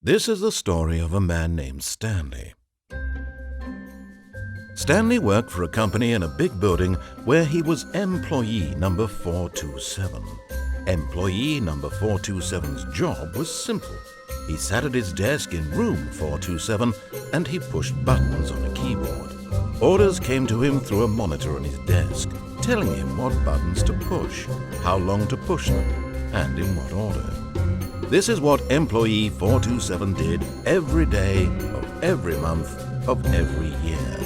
This is the story of a man named Stanley. Stanley worked for a company in a big building where he was employee number 427. Employee number 427's job was simple. He sat at his desk in room 427 and he pushed buttons on a keyboard. Orders came to him through a monitor on his desk, telling him what buttons to push, how long to push them, and in what order. This is what employee 427 did every day of every month of every year.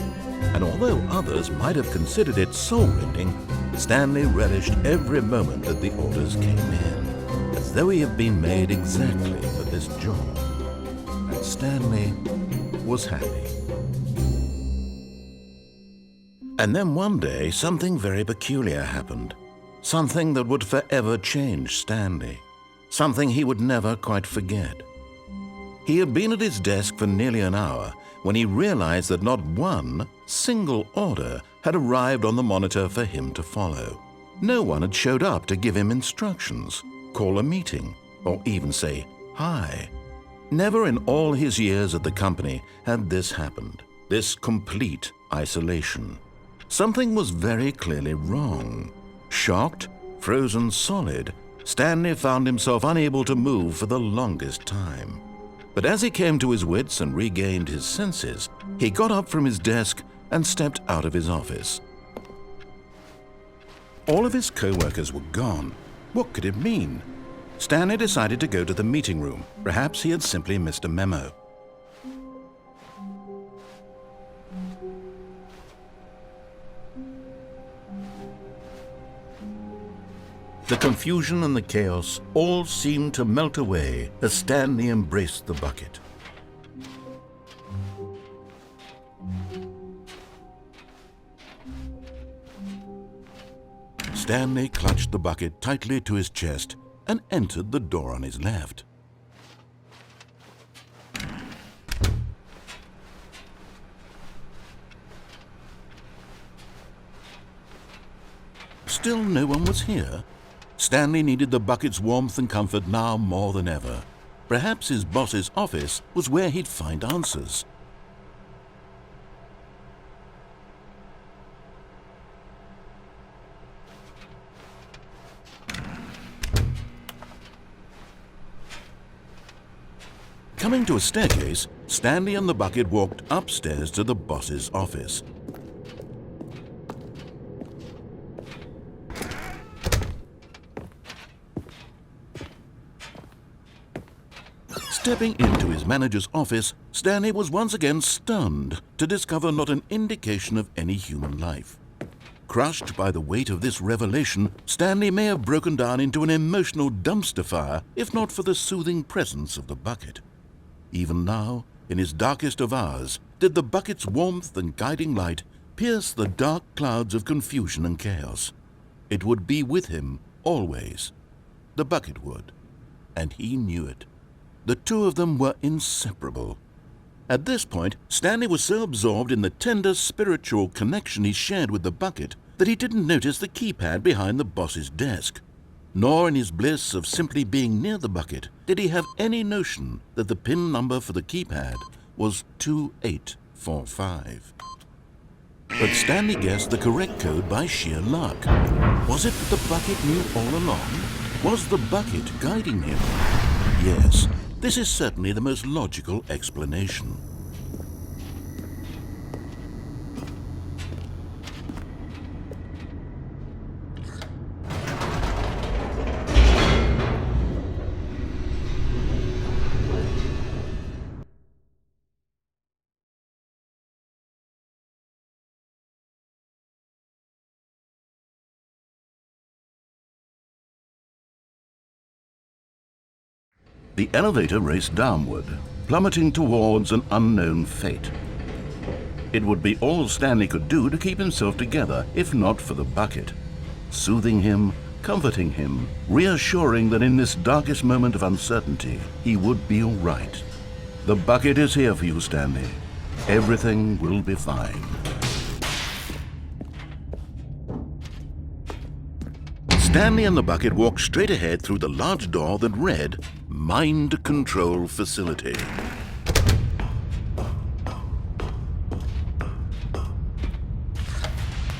And although others might have considered it soul-rending, Stanley relished every moment that the orders came in, as though he had been made exactly for this job. And Stanley was happy. And then one day, something very peculiar happened. Something that would forever change Stanley. Something he would never quite forget. He had been at his desk for nearly an hour when he realized that not one single order had arrived on the monitor for him to follow. No one had showed up to give him instructions, call a meeting, or even say hi. Never in all his years at the company had this happened, this complete isolation. Something was very clearly wrong. Shocked, frozen solid, Stanley found himself unable to move for the longest time. But as he came to his wits and regained his senses, he got up from his desk and stepped out of his office. All of his co-workers were gone. What could it mean? Stanley decided to go to the meeting room. Perhaps he had simply missed a memo. The confusion and the chaos all seemed to melt away as Stanley embraced the bucket. Stanley clutched the bucket tightly to his chest and entered the door on his left. Still no one was here. Stanley needed the bucket's warmth and comfort now more than ever. Perhaps his boss's office was where he'd find answers. Coming to a staircase, Stanley and the bucket walked upstairs to the boss's office. Stepping into his manager's office, Stanley was once again stunned to discover not an indication of any human life. Crushed by the weight of this revelation, Stanley may have broken down into an emotional dumpster fire if not for the soothing presence of the bucket. Even now, in his darkest of hours, did the bucket's warmth and guiding light pierce the dark clouds of confusion and chaos. It would be with him always. The bucket would, and he knew it. The two of them were inseparable. At this point, Stanley was so absorbed in the tender spiritual connection he shared with the bucket that he didn't notice the keypad behind the boss's desk. Nor in his bliss of simply being near the bucket did he have any notion that the PIN number for the keypad was 2845. But Stanley guessed the correct code by sheer luck. Was it that the bucket knew all along? Was the bucket guiding him? Yes. This is certainly the most logical explanation. The elevator raced downward, plummeting towards an unknown fate. It would be all Stanley could do to keep himself together, if not for the bucket. Soothing him, comforting him, reassuring that in this darkest moment of uncertainty, he would be all right. The bucket is here for you, Stanley. Everything will be fine. Stanley and the bucket walked straight ahead through the large door that read, mind control facility.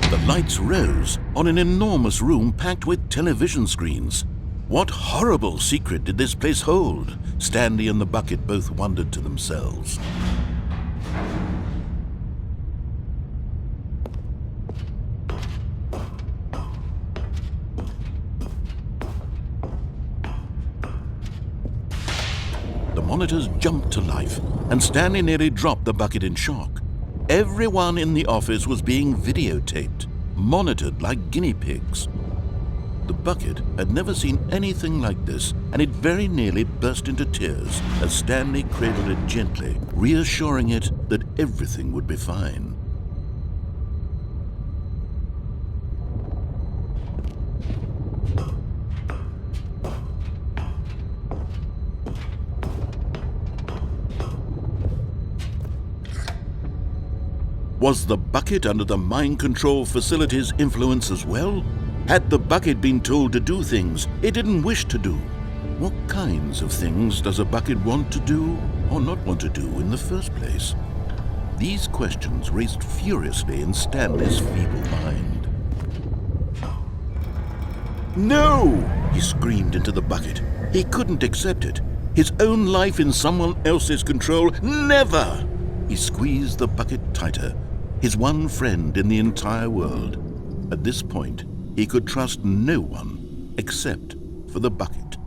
The lights rose on an enormous room packed with television screens. What horrible secret did this place hold? Stanley and the bucket both wondered to themselves. The monitors jumped to life, and Stanley nearly dropped the bucket in shock. Everyone in the office was being videotaped, monitored like guinea pigs. The bucket had never seen anything like this, and it very nearly burst into tears as Stanley cradled it gently, reassuring it that everything would be fine. Was the bucket under the mind control facility's influence as well? Had the bucket been told to do things it didn't wish to do? What kinds of things does a bucket want to do or not want to do in the first place? These questions raced furiously in Stanley's feeble mind. No! He screamed into the bucket. He couldn't accept it. His own life in someone else's control, never! He squeezed the bucket tighter. His one friend in the entire world. At this point, he could trust no one except for the bucket.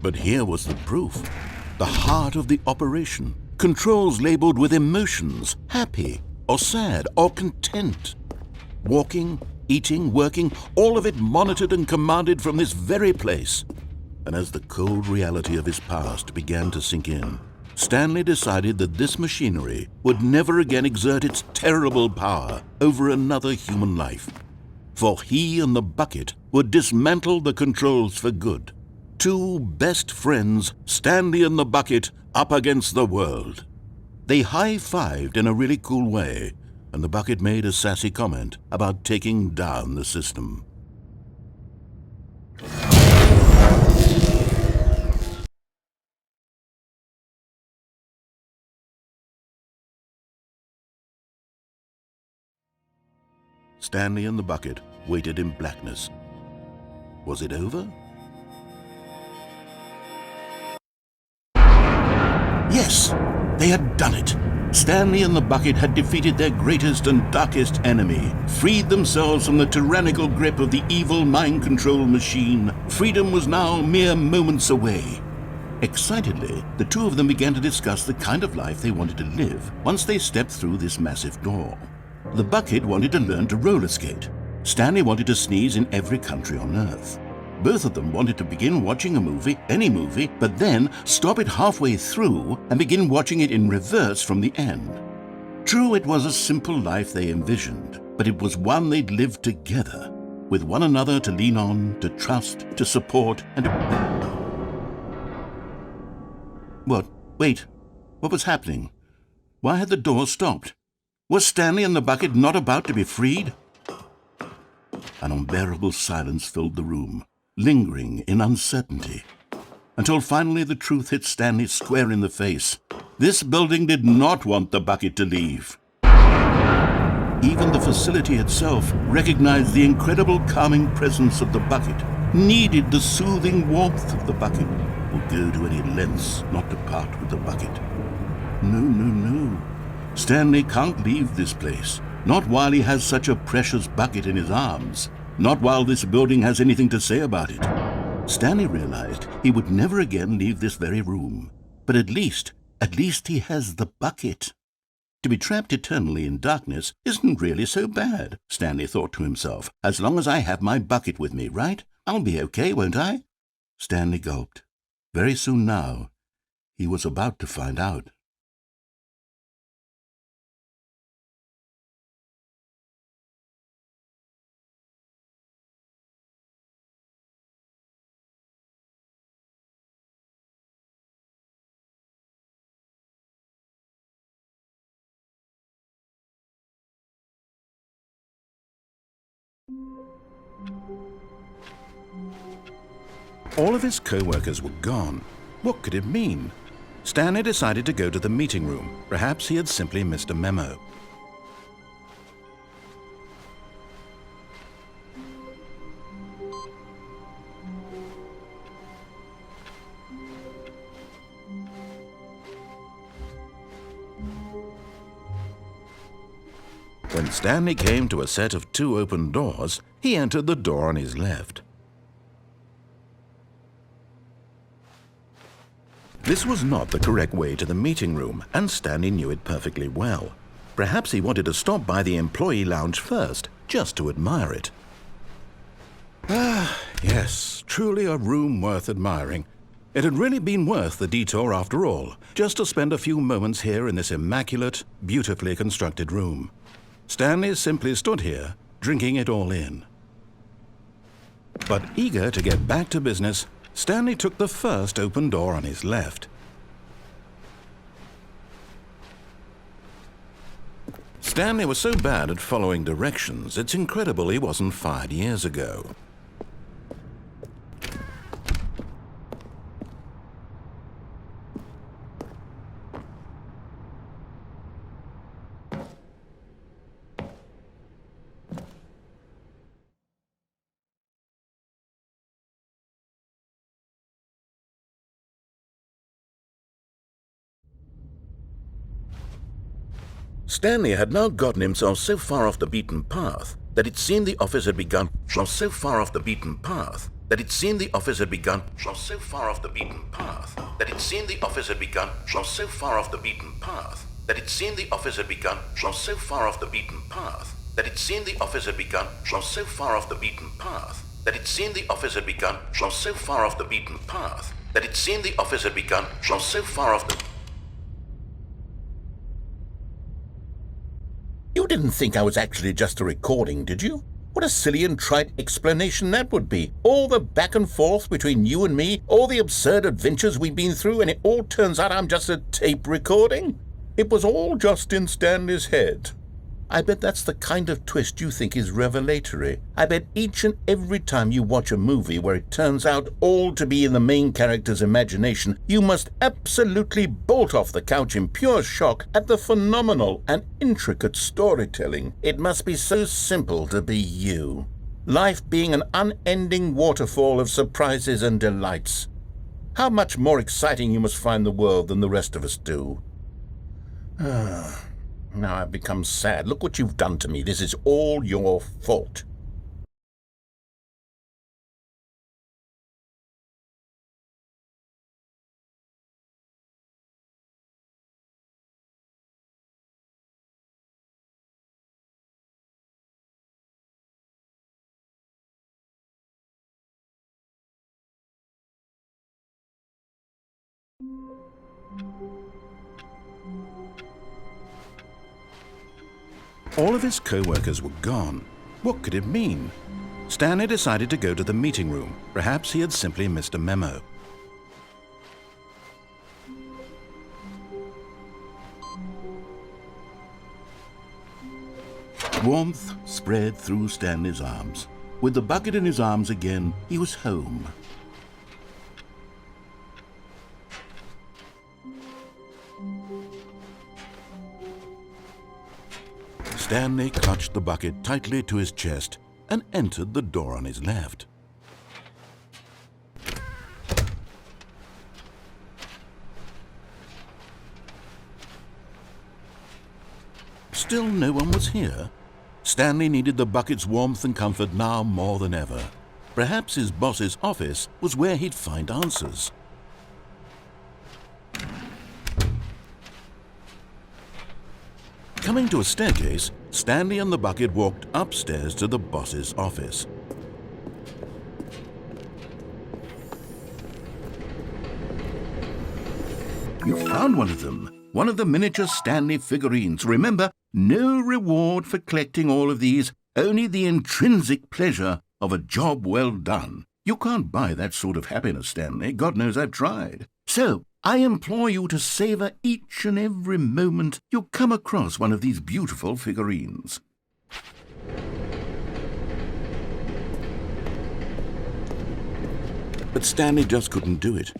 But here was the proof. The heart of the operation. Controls labeled with emotions, happy or sad or content. Walking, eating, working, all of it monitored and commanded from this very place. And as the cold reality of his past began to sink in, Stanley decided that this machinery would never again exert its terrible power over another human life. For he and the bucket would dismantle the controls for good. Two best friends, Stanley and the bucket, up against the world. They high-fived in a really cool way, and the bucket made a sassy comment about taking down the system. Stanley and the bucket waited in blackness. Was it over? Yes, they had done it. Stanley and the bucket had defeated their greatest and darkest enemy, freed themselves from the tyrannical grip of the evil mind control machine. Freedom was now mere moments away. Excitedly, the two of them began to discuss the kind of life they wanted to live once they stepped through this massive door. The bucket wanted to learn to roller skate. Stanley wanted to sneeze in every country on Earth. Both of them wanted to begin watching a movie, any movie, but then stop it halfway through and begin watching it in reverse from the end. True, it was a simple life they envisioned, but it was one they'd lived together, with one another to lean on, to trust, to support, and to... What? Wait. What was happening? Why had the door stopped? Was Stanley and the bucket not about to be freed? An unbearable silence filled the room, lingering in uncertainty, until finally the truth hit Stanley square in the face. This building did not want the bucket to leave. Even the facility itself recognized the incredible calming presence of the bucket, needed the soothing warmth of the bucket, would go to any lengths not to part with the bucket. No, no, no. Stanley can't leave this place, not while he has such a precious bucket in his arms, not while this building has anything to say about it. Stanley realized he would never again leave this very room, but at least he has the bucket. To be trapped eternally in darkness isn't really so bad, Stanley thought to himself. As long as I have my bucket with me, right? I'll be okay, won't I? Stanley gulped. Very soon now, he was about to find out. All of his co-workers were gone. What could it mean? Stanley decided to go to the meeting room. Perhaps he had simply missed a memo. When Stanley came to a set of 2 open doors, he entered the door on his left. This was not the correct way to the meeting room, and Stanley knew it perfectly well. Perhaps he wanted to stop by the employee lounge first, just to admire it. Ah, yes, truly a room worth admiring. It had really been worth the detour after all, just to spend a few moments here in this immaculate, beautifully constructed room. Stanley simply stood here, drinking it all in. But eager to get back to business, Stanley took the first open door on his left. Stanley was so bad at following directions, it's incredible he wasn't fired years ago. Stanley had now gotten himself so far off the beaten path that it seemed the office had begun so far off the beaten path that it seemed the office had begun so far off the beaten path that it seemed the office had begun so far off the beaten path that it seemed the office had begun so far off the beaten path that it seemed the office had begun so far off the beaten path that it seemed the office had begun so far off the beaten path that it seemed the office had begun so far off the. You didn't think I was actually just a recording, did you? What a silly and trite explanation that would be. All the back and forth between you and me, all the absurd adventures we've been through, and it all turns out I'm just a tape recording? It was all just in Stanley's head. I bet that's the kind of twist you think is revelatory. I bet each and every time you watch a movie where it turns out all to be in the main character's imagination, you must absolutely bolt off the couch in pure shock at the phenomenal and intricate storytelling. It must be so simple to be you. Life being an unending waterfall of surprises and delights. How much more exciting you must find the world than the rest of us do. Now I've become sad. Look what you've done to me. This is all your fault. All of his co-workers were gone. What could it mean? Stanley decided to go to the meeting room. Perhaps he had simply missed a memo. Warmth spread through Stanley's arms. With the bucket in his arms again, he was home. Stanley clutched the bucket tightly to his chest and entered the door on his left. Still no one was here. Stanley needed the bucket's warmth and comfort now more than ever. Perhaps his boss's office was where he'd find answers. Coming to a staircase, Stanley and the bucket walked upstairs to the boss's office. You found one of them. One of the miniature Stanley figurines. Remember, no reward for collecting all of these, only the intrinsic pleasure of a job well done. You can't buy that sort of happiness, Stanley. God knows I've tried. So, I implore you to savor each and every moment you come across one of these beautiful figurines. but Stanley just couldn't do it.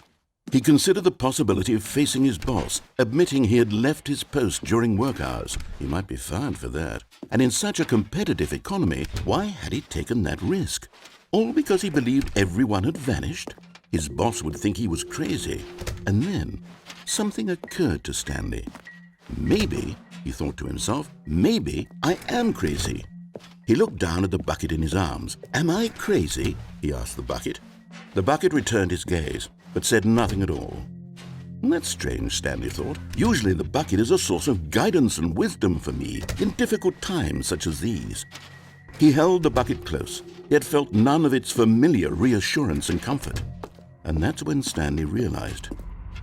He considered the possibility of facing his boss, admitting he had left his post during work hours. He might be fired for that. And in such a competitive economy, why had he taken that risk? All because he believed everyone had vanished? His boss would think he was crazy. And then something occurred to Stanley. Maybe, he thought to himself, maybe I am crazy. He looked down at the bucket in his arms. Am I crazy? He asked the bucket. The bucket returned his gaze, but said nothing at all. That's strange, Stanley thought. Usually the bucket is a source of guidance and wisdom for me in difficult times such as these. He held the bucket close, yet felt none of its familiar reassurance and comfort. And that's when Stanley realized,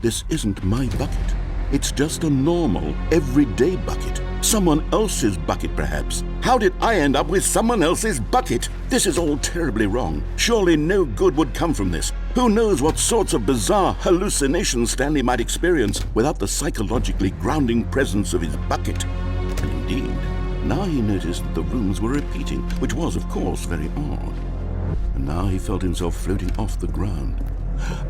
this isn't my bucket. It's just a normal, everyday bucket. Someone else's bucket, perhaps. How did I end up with someone else's bucket? This is all terribly wrong. Surely no good would come from this. Who knows what sorts of bizarre hallucinations Stanley might experience without the psychologically grounding presence of his bucket. And indeed, now he noticed that the rooms were repeating, which was, of course, very odd. And now he felt himself floating off the ground.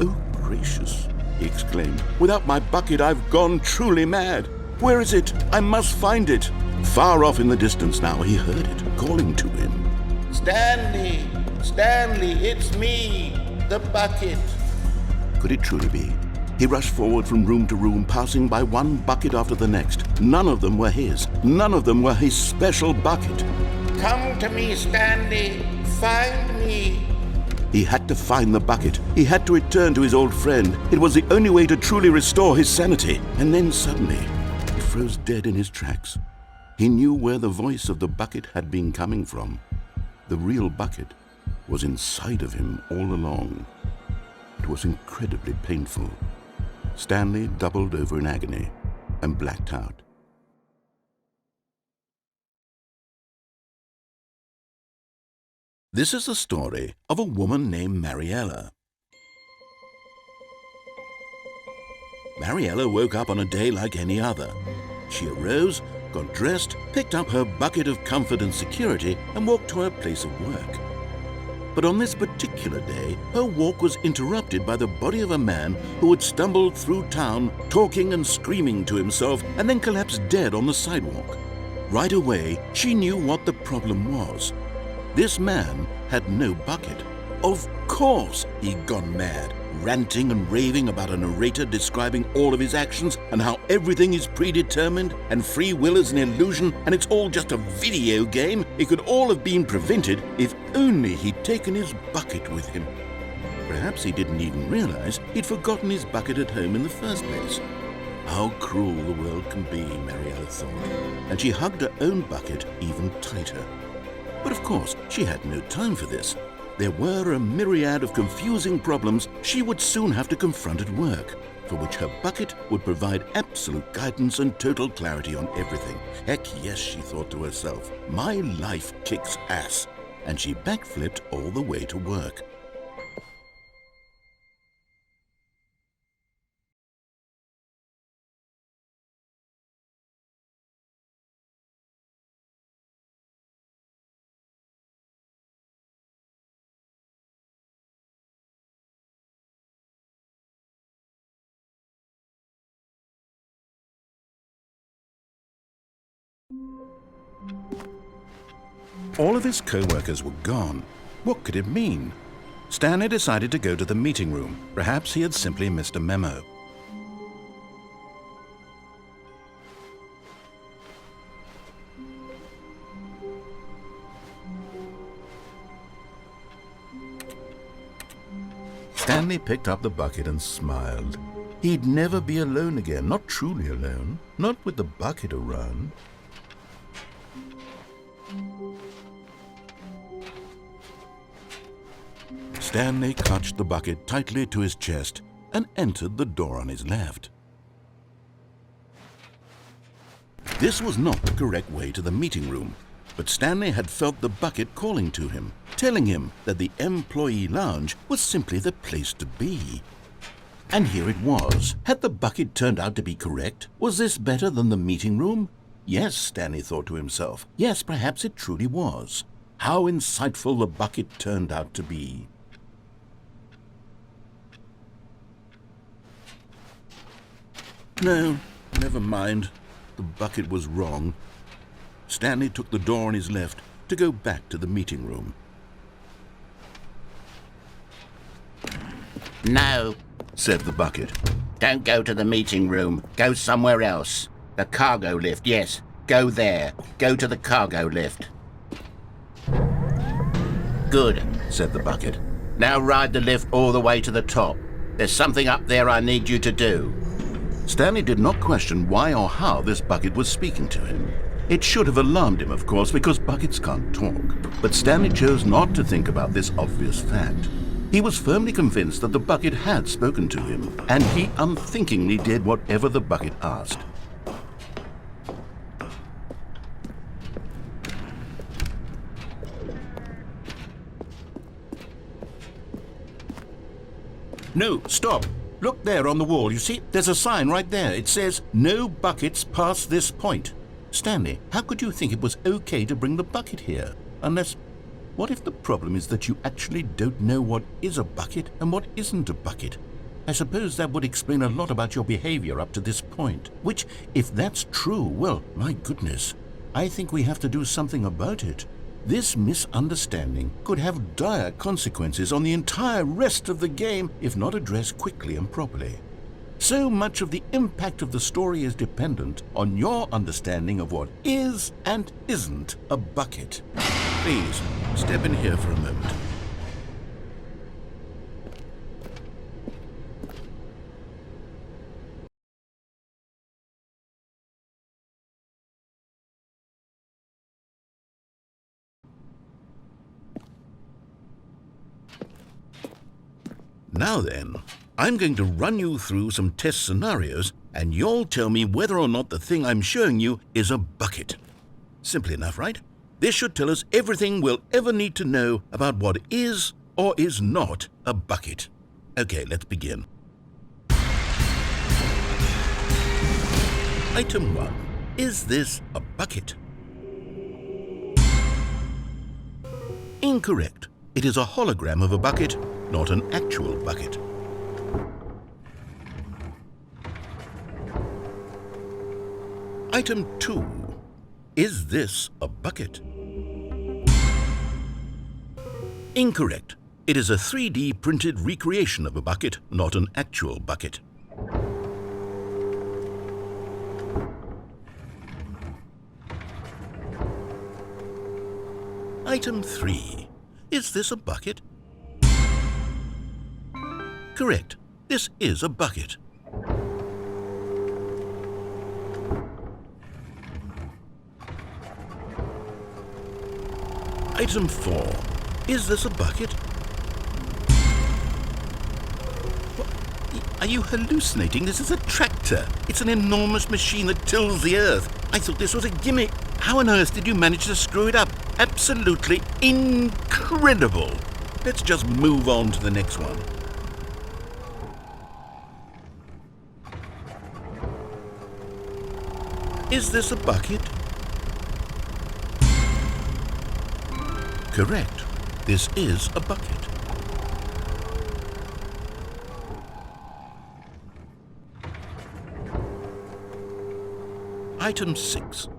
Oh, gracious, he exclaimed. Without my bucket, I've gone truly mad. Where is it? I must find it. Far off in the distance now, he heard it, calling to him. Stanley! Stanley, it's me, the bucket. Could it truly be? He rushed forward from room to room, passing by one bucket after the next. None of them were his. None of them were his special bucket. Come to me, Stanley. Find me. He had to find the bucket. He had to return to his old friend. It was the only way to truly restore his sanity. And then suddenly, he froze dead in his tracks. He knew where the voice of the bucket had been coming from. The real bucket was inside of him all along. It was incredibly painful. Stanley doubled over in agony and blacked out. This is the story of a woman named Mariella. Mariella woke up on a day like any other. She arose, got dressed, picked up her bucket of comfort and security, and walked to her place of work. But on this particular day, her walk was interrupted by the body of a man who had stumbled through town, talking and screaming to himself, and then collapsed dead on the sidewalk. Right away, she knew what the problem was. This man had no bucket. Of course he'd gone mad, ranting and raving about a narrator describing all of his actions and how everything is predetermined and free will is an illusion and it's all just a video game. It could all have been prevented if only he'd taken his bucket with him. Perhaps he didn't even realize he'd forgotten his bucket at home in the first place. How cruel the world can be, Mariella thought, and she hugged her own bucket even tighter. But of course, she had no time for this. There were a myriad of confusing problems she would soon have to confront at work, for which her bucket would provide absolute guidance and total clarity on everything. Heck yes, she thought to herself, my life kicks ass. And she backflipped all the way to work. All of his co-workers were gone. What could it mean? Stanley decided to go to the meeting room. Perhaps he had simply missed a memo. Stanley picked up the bucket and smiled. He'd never be alone again, not truly alone, not with the bucket around. Stanley clutched the bucket tightly to his chest and entered the door on his left. This was not the correct way to the meeting room, but Stanley had felt the bucket calling to him, telling him that the employee lounge was simply the place to be. And here it was. Had the bucket turned out to be correct? Was this better than the meeting room? Yes, Stanley thought to himself. Yes, perhaps it truly was. How insightful the bucket turned out to be. No, never mind. The bucket was wrong. Stanley took the door on his left to go back to the meeting room. No, Said the bucket. don't go to the meeting room. Go somewhere else. The cargo lift, yes. Go there. Go to the cargo lift. Good, Said the bucket. now ride the lift all the way to the top. There's something up there I need you to do. Stanley did not question why or how this bucket was speaking to him. It should have alarmed him, of course, because buckets can't talk. But Stanley chose not to think about this obvious fact. He was firmly convinced that the bucket had spoken to him, and he unthinkingly did whatever the bucket asked. No, stop. Look there on the wall. You see, there's a sign right there. It says, "No buckets past this point." Stanley, how could you think it was okay to bring the bucket here? Unless, what if the problem is that you actually don't know what is a bucket and what isn't a bucket? I suppose that would explain a lot about your behavior up to this point. Which, if that's true, well, my goodness, I think we have to do something about it. This misunderstanding could have dire consequences on the entire rest of the game if not addressed quickly and properly. So much of the impact of the story is dependent on your understanding of what is and isn't a bucket. Please, step in here for a moment. Now then, I'm going to run you through some test scenarios, and you'll tell me whether or not the thing I'm showing you is a bucket. Simple enough, right? This should tell us everything we'll ever need to know about what is or is not a bucket. Okay, let's begin. Item 1. Is this a bucket? Incorrect. It is a hologram of a bucket, not an actual bucket. Item 2. Is this a bucket? Incorrect. It is a 3D printed recreation of a bucket, not an actual bucket. Item 3. Is this a bucket? Correct. This is a bucket. Item 4. Is this a bucket? What? Are you hallucinating? This is a tractor. It's an enormous machine that tills the earth. I thought this was a gimmick. How on earth did you manage to screw it up? Absolutely incredible. Let's just move on to the next one. Is this a bucket? Correct. This is a bucket. Item 6.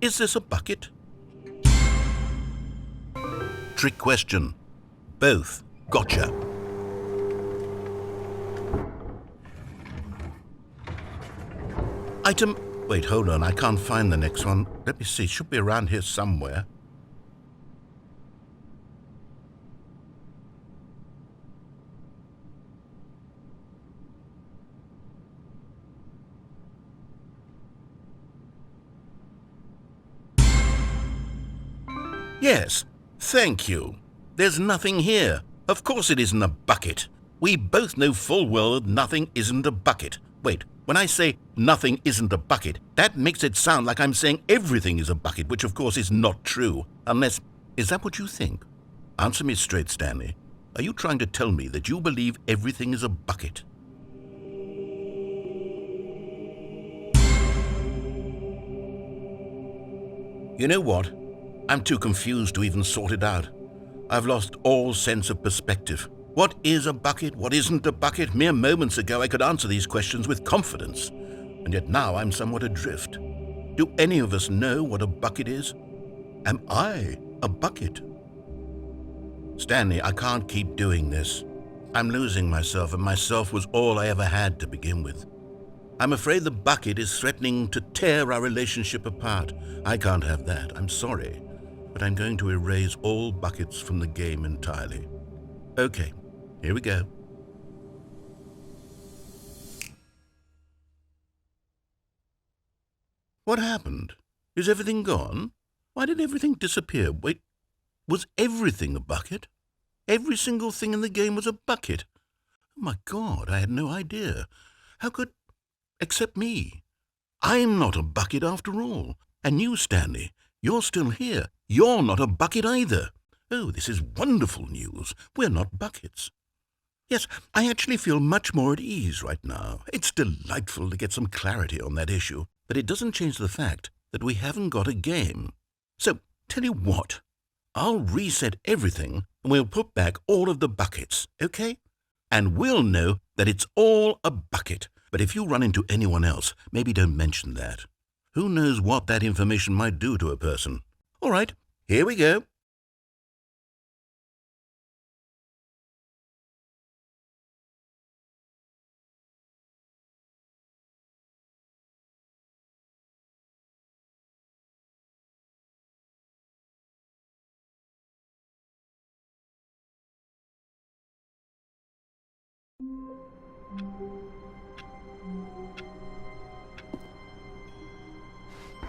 Is this a bucket? Trick question. Both. Gotcha. Item... Wait, hold on. I can't find the next one. Let me see. It should be around here somewhere. Yes, thank you. There's nothing here. Of course it isn't a bucket. We both know full well that nothing isn't a bucket. Wait, when I say nothing isn't a bucket, that makes it sound like I'm saying everything is a bucket, which of course is not true. Unless, is that what you think? Answer me straight, Stanley. Are you trying to tell me that you believe everything is a bucket? You know what? I'm too confused to even sort it out. I've lost all sense of perspective. What is a bucket? What isn't a bucket? Mere moments ago I could answer these questions with confidence. and yet now I'm somewhat adrift. Do any of us know what a bucket is? Am I a bucket? Stanley, I can't keep doing this. I'm losing myself, and myself was all I ever had to begin with. I'm afraid the bucket is threatening to tear our relationship apart. I can't have that. I'm sorry, but I'm going to erase all buckets from the game entirely. Okay, here we go. What happened? Is everything gone? Why did everything disappear? Wait, was everything a bucket? Every single thing in the game was a bucket? Oh my God, I had no idea. How could... Except me. I'm not a bucket after all. And you, Stanley, you're still here. You're not a bucket either. Oh, this is wonderful news. We're not buckets. Yes, I actually feel much more at ease right now. It's delightful to get some clarity on that issue, but it doesn't change the fact that we haven't got a game. So, tell you what, I'll reset everything and we'll put back all of the buckets, okay? And we'll know that it's all a bucket. But if you run into anyone else, maybe don't mention that. Who knows what that information might do to a person? All right, here we go.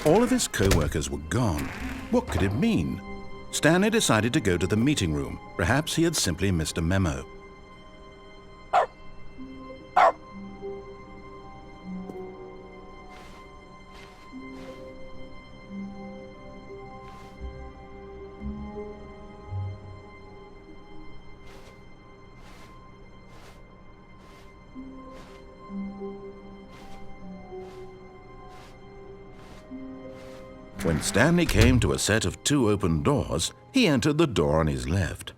All of his co-workers were gone. What could it mean? Stanley decided to go to the meeting room. Perhaps he had simply missed a memo. When Stanley came to a set of 2 open doors, he entered the door on his left.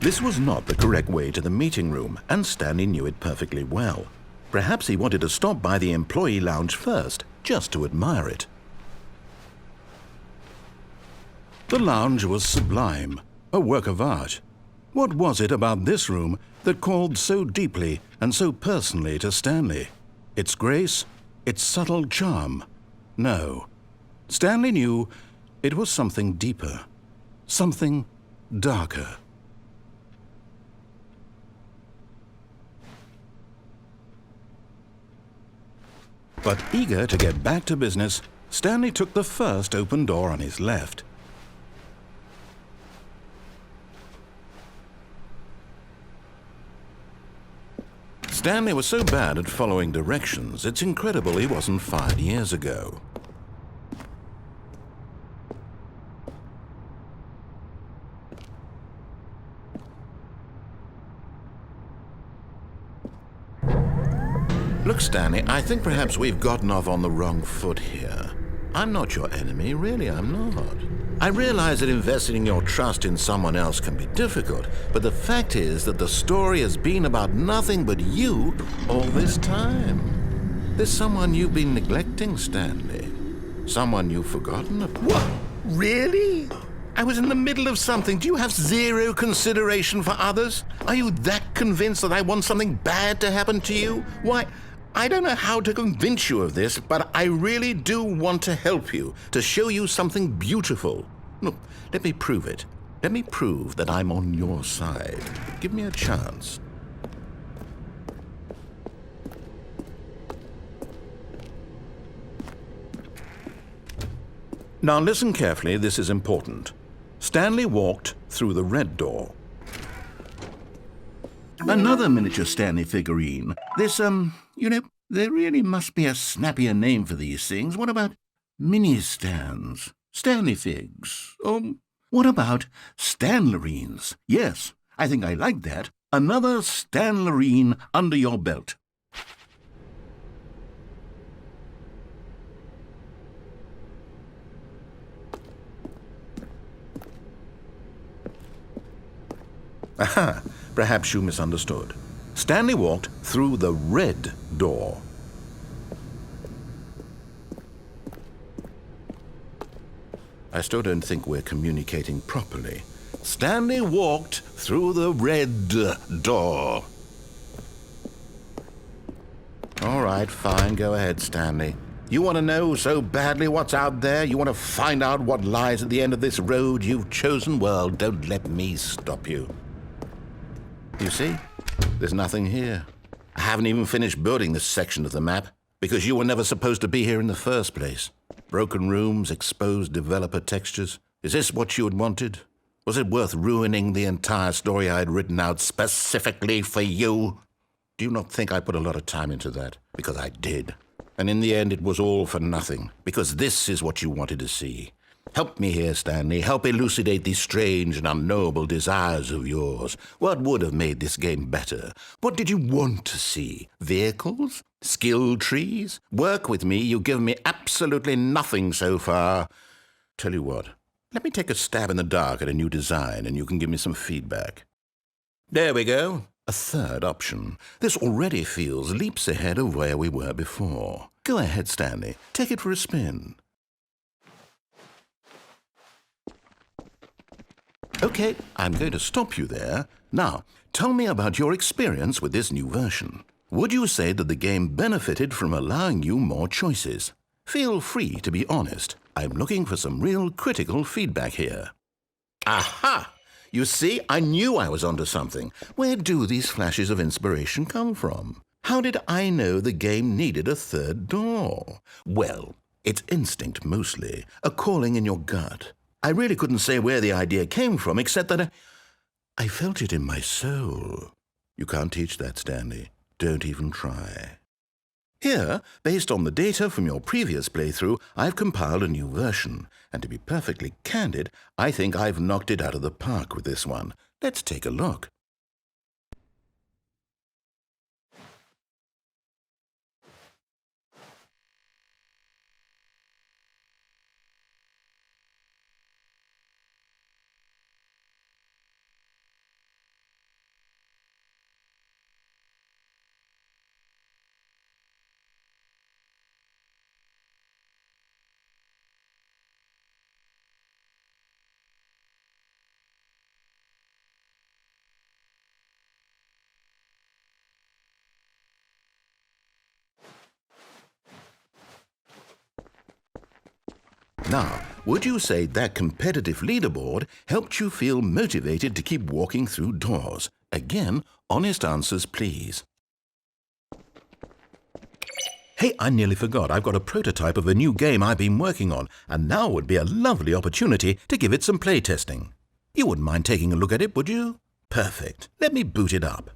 This was not the correct way to the meeting room, and Stanley knew it perfectly well. Perhaps he wanted to stop by the employee lounge first, just to admire it. The lounge was sublime, a work of art. What was it about this room that called so deeply and so personally to Stanley? Its grace? Its subtle charm? No. Stanley knew it was something deeper, something darker. But eager to get back to business, Stanley took the first open door on his left. Stanley was so bad at following directions, it's incredible he wasn't fired years ago. Look, Stanley, I think perhaps we've gotten off on the wrong foot here. I'm not your enemy, really, I'm not. I realize that investing your trust in someone else can be difficult, but the fact is that the story has been about nothing but you all this time. There's someone you've been neglecting, Stanley. Someone you've forgotten about. What? Really? I was in the middle of something. Do you have zero consideration for others? Are you that convinced that I want something bad to happen to you? Why, I don't know how to convince you of this, but I really do want to help you, to show you something beautiful. Look, let me prove it. Let me prove that I'm on your side. Give me a chance. Now listen carefully, this is important. Stanley walked through the red door. Another miniature Stanley figurine. This, there really must be a snappier name for these things. What about mini-stands? Stanley figs? Or what about Stanlerines? Yes, I think I like that. Another Stanlerine under your belt. Aha! Perhaps you misunderstood. Stanley walked through the red door. I still don't think we're communicating properly. Stanley walked through the red door. All right, fine. Go ahead, Stanley. You want to know so badly what's out there? You want to find out what lies at the end of this road you've chosen? Well, don't let me stop you. You see? There's nothing here. I haven't even finished building this section of the map because you were never supposed to be here in the first place. Broken rooms, exposed developer textures. Is this what you had wanted? Was it worth ruining the entire story I had written out specifically for you? Do you not think I put a lot of time into that? Because I did. And in the end, it was all for nothing. Because this is what you wanted to see. Help me here, Stanley. Help elucidate these strange and unknowable desires of yours. What would have made this game better? What did you want to see? Vehicles? Skill trees? Work with me. You've given me absolutely nothing so far. Tell you what. Let me take a stab in the dark at a new design, and you can give me some feedback. There we go. A third option. This already feels leaps ahead of where we were before. Go ahead, Stanley. Take it for a spin. Okay, I'm going to stop you there. Now, tell me about your experience with this new version. Would you say that the game benefited from allowing you more choices? Feel free to be honest. I'm looking for some real critical feedback here. Aha! You see, I knew I was onto something. Where do these flashes of inspiration come from? How did I know the game needed a third door? Well, it's instinct mostly, a calling in your gut. I really couldn't say where the idea came from, except that I felt it in my soul. You can't teach that, Stanley. Don't even try. Here, based on the data from your previous playthrough, I've compiled a new version. And to be perfectly candid, I think I've knocked it out of the park with this one. Let's take a look. Now, would you say that competitive leaderboard helped you feel motivated to keep walking through doors? Again, honest answers, please. Hey, I nearly forgot. I've got a prototype of a new game I've been working on, and now would be a lovely opportunity to give it some playtesting. You wouldn't mind taking a look at it, would you? Perfect. Let me boot it up.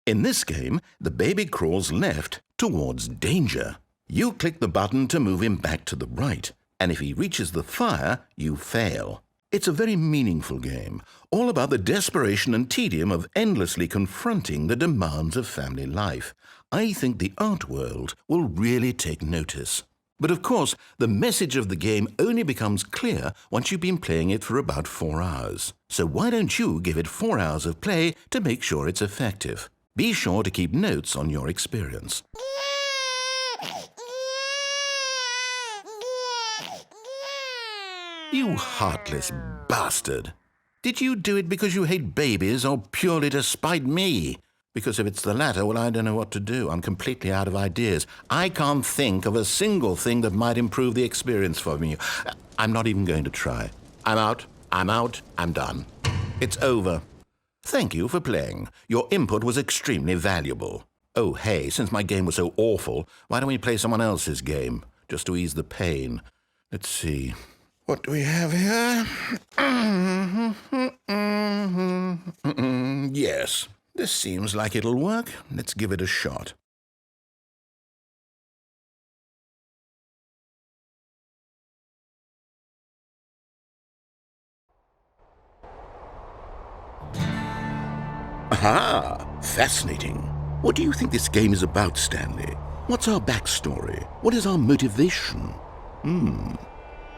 In this game, the baby crawls left towards danger. You click the button to move him back to the right, and if he reaches the fire, you fail. It's a very meaningful game, all about the desperation and tedium of endlessly confronting the demands of family life. I think the art world will really take notice. But of course, the message of the game only becomes clear once you've been playing it for about 4 hours. So why don't you give it 4 hours of play to make sure it's effective? Be sure to keep notes on your experience. You heartless bastard! Did you do it because you hate babies or purely to spite me? Because if it's the latter, well, I don't know what to do. I'm completely out of ideas. I can't think of a single thing that might improve the experience for me. I'm not even going to try. I'm out, I'm done. It's over. Thank you for playing. Your input was extremely valuable. Oh, hey, since my game was so awful, why don't we play someone else's game, just to ease the pain? Let's see. What do we have here? Yes, this seems like it'll work. Let's give it a shot. Aha! Fascinating. What do you think this game is about, Stanley? What's our backstory? What is our motivation?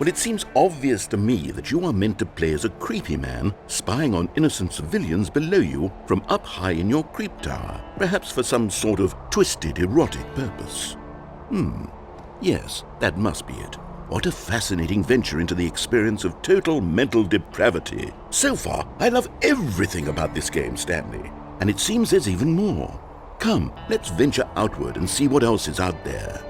Well, it seems obvious to me that you are meant to play as a creepy man spying on innocent civilians below you from up high in your creep tower, perhaps for some sort of twisted erotic purpose. Yes, that must be it. What a fascinating venture into the experience of total mental depravity. So far, I love everything about this game, Stanley. And it seems there's even more. Come, let's venture outward and see what else is out there.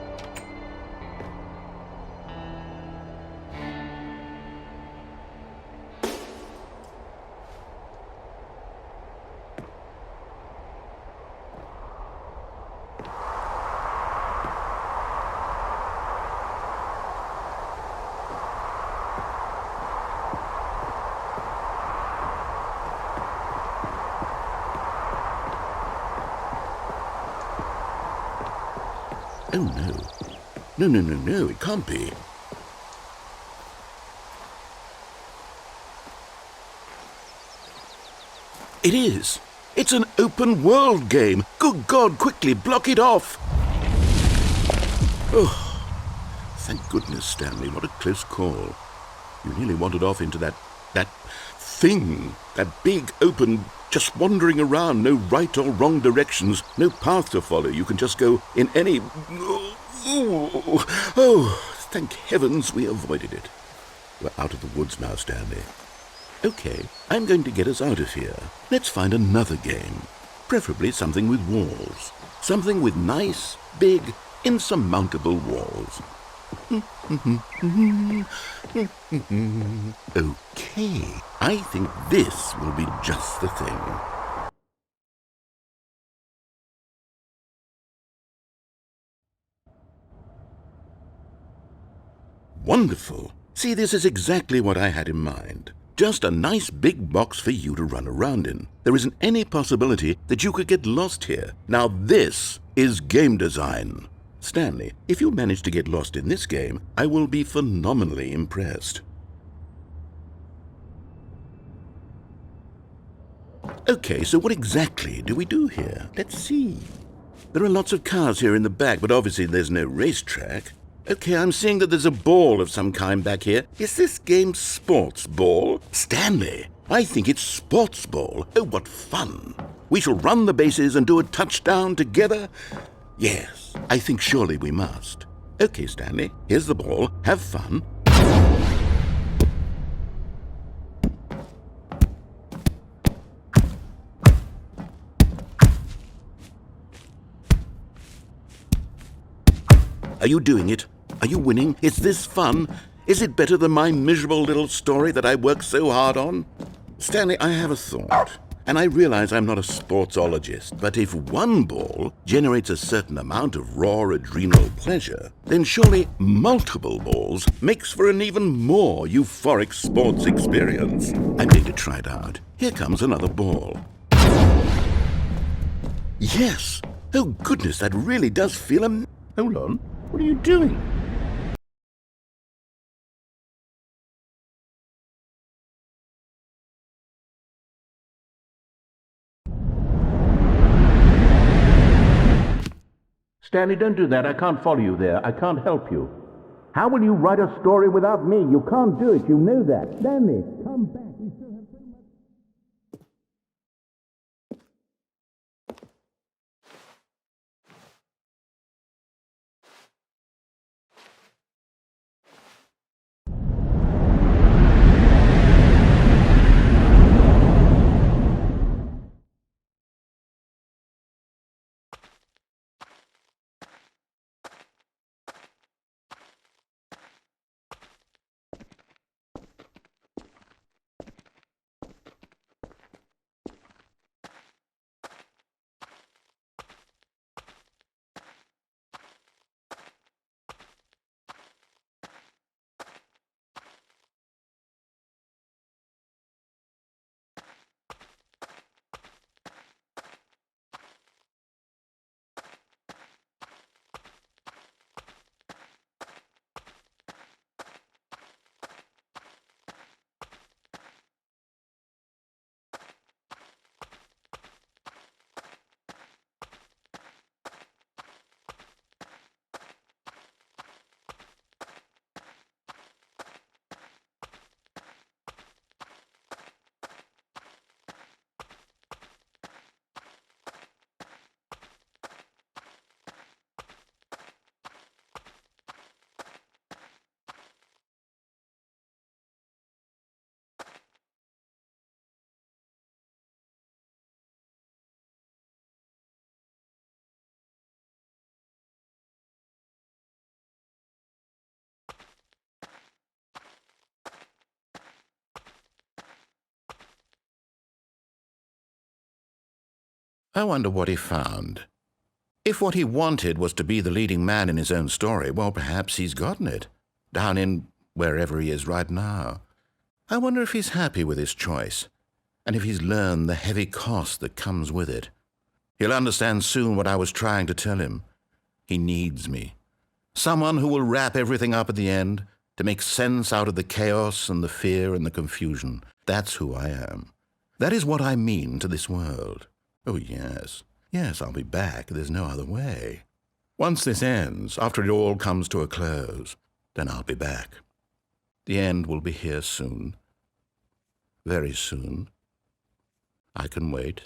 Oh no. No, it can't be. It is. It's an open world game. Good God, quickly block it off. Oh, thank goodness, Stanley. What a close call. You nearly wandered off into that thing, that big, open, just wandering around, no right or wrong directions, no path to follow. You can just go in any... Oh, thank heavens we avoided it. We're out of the woods now, Stanley. Okay, I'm going to get us out of here. Let's find another game. Preferably something with walls. Something with nice, big, insurmountable walls. Okay, I think this will be just the thing. Wonderful. See, this is exactly what I had in mind. Just a nice big box for you to run around in. There isn't any possibility that you could get lost here. Now this is game design. Stanley, if you manage to get lost in this game, I will be phenomenally impressed. Okay, so what exactly do we do here? Let's see. There are lots of cars here in the back, but obviously there's no racetrack. Okay, I'm seeing that there's a ball of some kind back here. Is this game sports ball? Stanley, I think it's sports ball. Oh, what fun. We shall run the bases and do a touchdown together. Yes, I think surely we must. Okay, Stanley, here's the ball. Have fun. Are you doing it? Are you winning? Is this fun? Is it better than my miserable little story that I worked so hard on? Stanley, I have a thought. And I realize I'm not a sportsologist, but if one ball generates a certain amount of raw adrenal pleasure, then surely multiple balls makes for an even more euphoric sports experience. I'm going to try it out. Here comes another ball. Yes! Oh goodness, that really does feel Hold on. What are you doing? Stanley, don't do that. I can't follow you there. I can't help you. How will you write a story without me? You can't do it. You know that. Stanley, come back. We still have so much... I wonder what he found. If what he wanted was to be the leading man in his own story, well, perhaps he's gotten it, down in wherever he is right now. I wonder if he's happy with his choice, and if he's learned the heavy cost that comes with it. He'll understand soon what I was trying to tell him. He needs me. Someone who will wrap everything up at the end, to make sense out of the chaos and the fear and the confusion. That's who I am. That is what I mean to this world. Oh, yes. Yes, I'll be back. There's no other way. Once this ends, after it all comes to a close, then I'll be back. The end will be here soon. Very soon. I can wait.